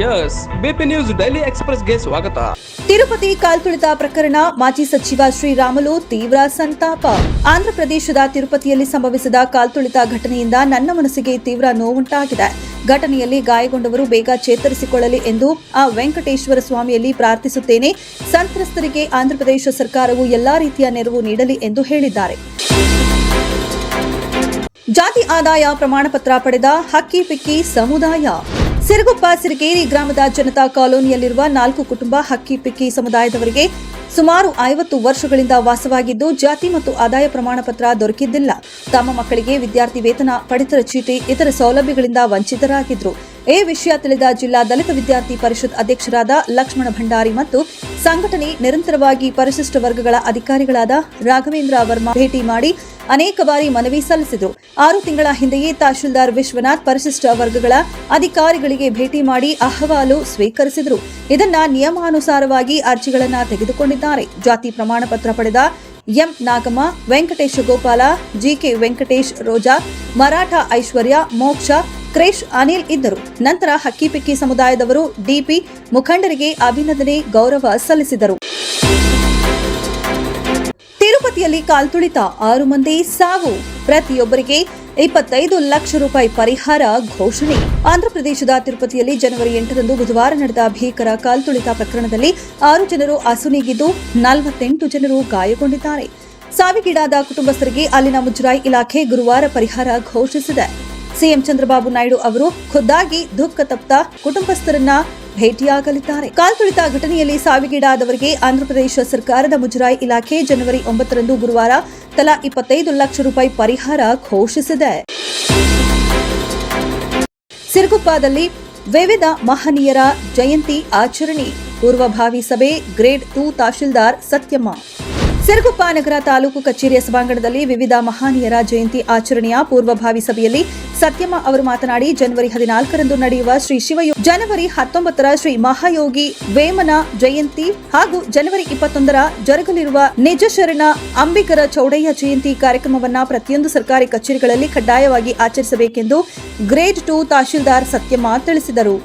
S BP news daily ಎಕ್ಸ್‌ಪ್ರೆಸ್‌ಗೆ ಸ್ವಾಗತ. ತಿರುಪತಿ ಕಾಲ್ತುಳಿತ ಪ್ರಕರಣ ಮಾಜಿ ಸಚಿವ ಶ್ರೀರಾಮುಲು ತೀವ್ರ ಸಂತಾಪ. ಆಂಧ್ರಪ್ರದೇಶದ ತಿರುಪತಿಯಲ್ಲಿ ಸಂಭವಿಸಿದ ಕಾಲ್ತುಳಿತ ಘಟನೆಯಿಂದ ನನ್ನ ಮನಸ್ಸಿಗೆ ತೀವ್ರ ನೋವುಂಟಾಗಿದೆ. ಘಟನೆಯಲ್ಲಿ ಗಾಯಗೊಂಡವರು ಬೇಗ ಚೇತರಿಸಿಕೊಳ್ಳಲಿ ಎಂದು ಆ ವೆಂಕಟೇಶ್ವರ ಸ್ವಾಮಿಯಲ್ಲಿ ಪ್ರಾರ್ಥಿಸುತ್ತೇನೆ. ಸಂತ್ರಸ್ತರಿಗೆ ಆಂಧ್ರಪ್ರದೇಶ ಸರ್ಕಾರವು ಎಲ್ಲಾ ರೀತಿಯ ನೆರವು ನೀಡಲಿ ಎಂದು ಹೇಳಿದ್ದಾರೆ. ಜಾತಿ ಆದಾಯ ಪ್ರಮಾಣ ಪತ್ರ ಪಡೆದ ಹಕ್ಕಿ ಪಿಕ್ಕಿ ಸಮುದಾಯ. ಸಿರುಗುಪ್ಪ ಸಿರಿಗೇರಿ ಗ್ರಾಮದ ಜನತಾ ಕಾಲೋನಿಯಲ್ಲಿರುವ 4 ಕುಟುಂಬ ಹಕ್ಕಿ ಪಿಕ್ಕಿ ಸಮುದಾಯದವರಿಗೆ ಸುಮಾರು 50 ವರ್ಷಗಳಿಂದ ವಾಸವಾಗಿದ್ದು ಜಾತಿ ಮತ್ತು ಆದಾಯ ಪ್ರಮಾಣ ಪತ್ರ ದೊರಕಿದ್ದಿಲ್ಲ. ತಮ್ಮ ಮಕ್ಕಳಿಗೆ ವಿದ್ಯಾರ್ಥಿ ವೇತನ, ಪಡಿತರ ಚೀಟಿ, ಇತರ ಸೌಲಭ್ಯಗಳಿಂದ ವಂಚಿತರಾಗಿದ್ರು. ಈ ವಿಷಯ ತಿಳಿದ ಜಿಲ್ಲಾ ದಲಿತ ವಿದ್ಯಾರ್ಥಿ ಪರಿಷತ್ ಅಧ್ಯಕ್ಷರಾದ ಲಕ್ಷ್ಮಣ ಭಂಡಾರಿ ಮತ್ತು ಸಂಘಟನೆ ನಿರಂತರವಾಗಿ ಪರಿಶಿಷ್ಟ ವರ್ಗಗಳ ಅಧಿಕಾರಿಗಳಾದ ರಾಘವೇಂದ್ರ ವರ್ಮಾ ಭೇಟಿ ಮಾಡಿ ಅನೇಕ ಬಾರಿ ಮನವಿ ಸಲ್ಲಿಸಿದರು. 6 ತಿಂಗಳ ಹಿಂದೆಯೇ ತಹಶೀಲ್ದಾರ್ ವಿಶ್ವನಾಥ್ ಪರಿಶಿಷ್ಟ ವರ್ಗಗಳ ಅಧಿಕಾರಿಗಳಿಗೆ ಭೇಟಿ ಮಾಡಿ ಅಹವಾಲು ಸ್ವೀಕರಿಸಿದರು. ಇದನ್ನ ನಿಯಮಾನುಸಾರವಾಗಿ ಅರ್ಜಿಗಳನ್ನು ತೆಗೆದುಕೊಂಡಿದ್ದಾರೆ. ಜಾತಿ ಪ್ರಮಾಣ ಪತ್ರ ಪಡೆದ ಎಂ ನಾಗಮ್ಮ, ವೆಂಕಟೇಶ ಗೋಪಾಲ, ಜಿಕೆ ವೆಂಕಟೇಶ್, ರೋಜಾ, ಮರಾಠ ಐಶ್ವರ್ಯ, ಮೋಕ್ಷ, ಕ್ರೇಶ್, ಅನಿಲ್ ಇದ್ದರು. ನಂತರ ಹಕ್ಕಿಪಿಕ್ಕಿ ಸಮುದಾಯದವರು ಡಿಪಿ ಮುಖಂಡರಿಗೆ ಅಭಿನಂದನೆ, ಗೌರವ ಸಲ್ಲಿಸಿದರು. ತಿರುಪತಿಯಲ್ಲಿ ಕಾಲ್ತುಳಿತ, 6 ಮಂದಿ ಸಾವು, ಪ್ರತಿಯೊಬ್ಬರಿಗೆ 25 ಲಕ್ಷ ರೂಪಾಯಿ ಪರಿಹಾರ ಘೋಷಣೆ. ಆಂಧ್ರಪ್ರದೇಶದ ತಿರುಪತಿಯಲ್ಲಿ ಜನವರಿ 8ರಂದು ಬುಧವಾರ ನಡೆದ ಭೀಕರ ಕಾಲ್ತುಳಿತ ಪ್ರಕರಣದಲ್ಲಿ 6 ಜನರು ಅಸುನೀಗಿದ್ದು 48 ಜನರು ಗಾಯಗೊಂಡಿದ್ದಾರೆ. ಸಾವಿಗೀಡಾದ ಕುಟುಂಬಸ್ಥರಿಗೆ ಅಲ್ಲಿನ ಮುಜರಾಯಿ ಇಲಾಖೆ ಗುರುವಾರ ಪರಿಹಾರ ಘೋಷಿಸಿದೆ. ಸಿಎಂ ಚಂದ್ರಬಾಬು ನಾಯ್ಡು ಅವರು ಖುದ್ದಾಗಿ ದುಃಖ ತಪ್ತ ಕುಟುಂಬಸ್ಥರನ್ನ ಭೇಟಿಯಾಗಲಿದ್ದಾರೆ. ಕಾಲ್ತುಳಿತ ಘಟನೆಯಲ್ಲಿ ಸಾವಿಗೀಡಾದವರಿಗೆ ಆಂಧ್ರಪ್ರದೇಶ ಸರ್ಕಾರದ ಮುಜರಾಯಿ ಇಲಾಖೆ ಜನವರಿ 9ರಂದು ಗುರುವಾರ ತಲಾ 25 ಲಕ್ಷ ರೂಪಾಯಿ ಪರಿಹಾರ ಘೋಷಿಸಿದೆ. ಸಿರುಗುಪ್ಪದಲ್ಲಿ ವಿವಿಧ ಮಹನೀಯರ ಜಯಂತಿ ಆಚರಣೆ. ಪೂರ್ವಭಾವಿ ಸಭೆ ಗ್ರೇಡ್ 2 ತಹಶೀಲ್ದಾರ್ ಸತ್ಯಮ್ಮ. ಸಿರುಗುಪ್ಪ ನಗರ ತಾಲೂಕು ಕಚೇರಿಯ ಸಭಾಂಗಣದಲ್ಲಿ ವಿವಿಧ ಮಹನೀಯರ ಜಯಂತಿ ಆಚರಣೆಯ ಪೂರ್ವಭಾವಿ ಸಭೆಯಲ್ಲಿ ಸತ್ಯಮ್ಮ ಅವರು ಮಾತನಾಡಿ, ಜನವರಿ 14ರಂದು ನಡೆಯುವ ಶ್ರೀ ಜನವರಿ 19ರ ಶ್ರೀ ಮಹಾಯೋಗಿ ವೇಮನ ಜಯಂತಿ ಹಾಗೂ ಜನವರಿ 21ರ ಜರುಗಲಿರುವ ನಿಜ ಶರಣ ಅಂಬಿಗರ ಚೌಡಯ್ಯ ಜಯಂತಿ ಕಾರ್ಯಕ್ರಮವನ್ನು ಪ್ರತಿಯೊಂದು ಸರ್ಕಾರಿ ಕಚೇರಿಗಳಲ್ಲಿ ಕಡ್ಡಾಯವಾಗಿ ಆಚರಿಸಬೇಕೆಂದು ಗ್ರೇಡ್ 2 ತಹಶೀಲ್ದಾರ್ ಸತ್ಯಮ್ಮ ತಿಳಿಸಿದರು.